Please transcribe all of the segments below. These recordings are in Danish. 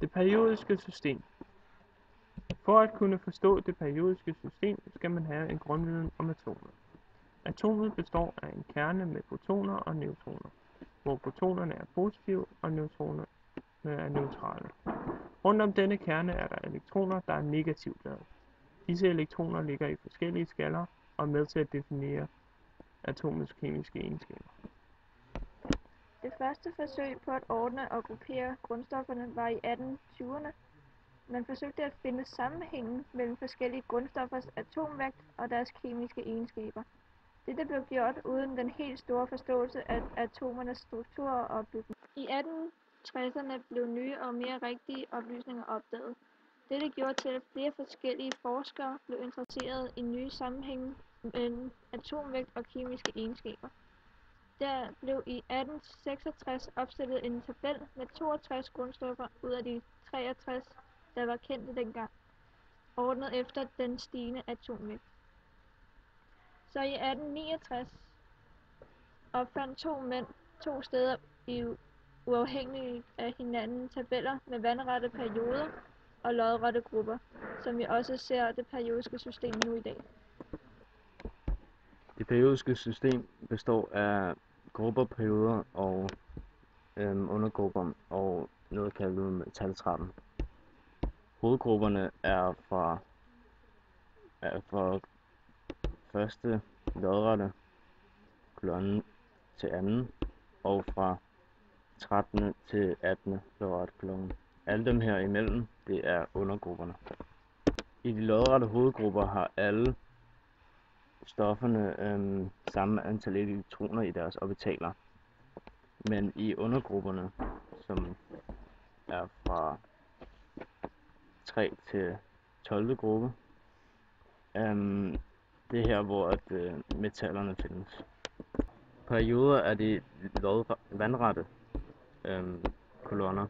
Det periodiske system. For at kunne forstå det periodiske system, skal man have en grundviden om atomet. Atomet består af en kerne med protoner og neutroner, hvor protonerne er positive og neutronerne er neutrale. Rundt om denne kerne er der elektroner, der er negativt ladet. Disse elektroner ligger i forskellige skaller og er med til at definere atomets kemiske egenskaber. Det første forsøg på at ordne og gruppere grundstofferne var i 1820'erne. Man forsøgte at finde sammenhængen mellem forskellige grundstoffers atomvægt og deres kemiske egenskaber. Dette blev gjort uden den helt store forståelse af atomernes struktur og opbygning. I 1860'erne blev nye og mere rigtige oplysninger opdaget. Dette gjorde til, at flere forskellige forskere blev interesseret i nye sammenhænge mellem atomvægt og kemiske egenskaber. Der blev i 1866 opstillet en tabel med 62 grundstoffer ud af de 63, der var kendte dengang, ordnet efter den stigende atomvægt. Så i 1869 opfandt to mænd to steder uafhængigt af hinanden tabeller med vandrette perioder og lodrette grupper, som vi også ser det periodiske system nu i dag. Det periodiske system består af grupper, perioder og undergrupper og noget kaldet metaltrappen. Hovedgrupperne er fra første lodrette kolonne til anden og fra 13. til 18. lodrette kolonne. Alle dem her imellem, det er undergrupperne. I de lodrette hovedgrupper har alle stofferne samme antal elektroner i deres orbitaler. Men i undergrupperne, som er fra 3 til 12. gruppe, det er her, hvor metallerne findes. Perioder er de vandrette kolonner,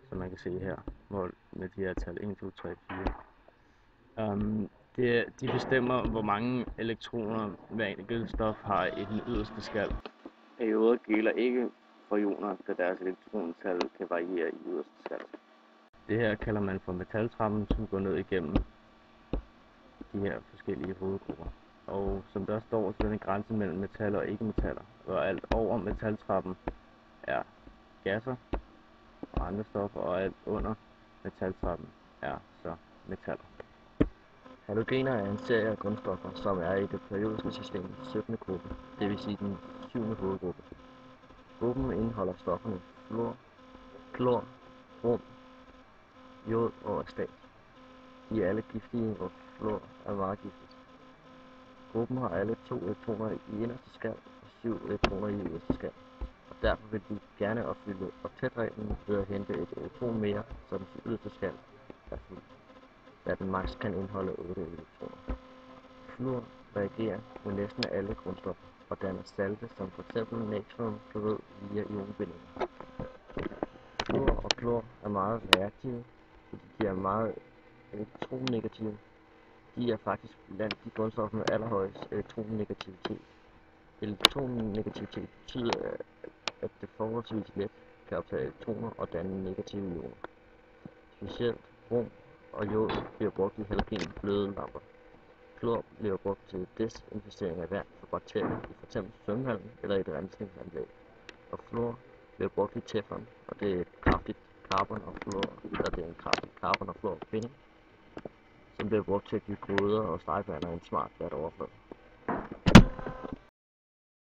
som man kan se her, hvor med de her tal 1, 2, 3, 4. De bestemmer, hvor mange elektroner hver enkelt stof har i den yderste skal. Perioder gælder ikke for ioner, da deres elektrontal kan variere i yderste skal. Det her kalder man for metaltrappen, som går ned igennem de her forskellige hovedgrupper. Og som der står, så er den grænse mellem metaller og ikke-metaller, og alt over metaltrappen er gasser og andre stoffer, og alt under metaltrappen er så metaller. Halogener er en serie af grundstoffer, som er i det periodiske systems 17. gruppe, det vil sige den 7. hovedgruppe. Gruppen indeholder stofferne fluor, klor, brom, jod og astat. De er alle giftige, og fluor er meget giftigt. Gruppen har alle 2 elektroner i inderste skal og 7 elektroner i yderste skal, og derfor vil de gerne opfylde oktetreglen ved at hente et elektron mere, så den yderste skal er fuld, da den maks kan indeholde 8 elektroner. Fluor reagerer med næsten alle grundstoffer og danner salte som f.eks. natriumklorid via ionbindinger. Fluor og klor er meget reaktive, så de er meget elektronnegative. De er faktisk blandt de grundstoffer med allerhøjest elektronegativitet. Elektronegativitet betyder, at det forholdsvis let kan optage elektroner og danne negative ioner. Specielt brom og jod bliver brugt i halogenglødelamper. Klor bliver brugt til desinficering af vand for bakterier i f.eks. svømmehallen eller i et rensningsanlæg. Og fluor bliver brugt i teflon, og det er et kraftigt carbon og fluor binding, som bliver brugt til at give gryder og stegepander en smart glat overflade.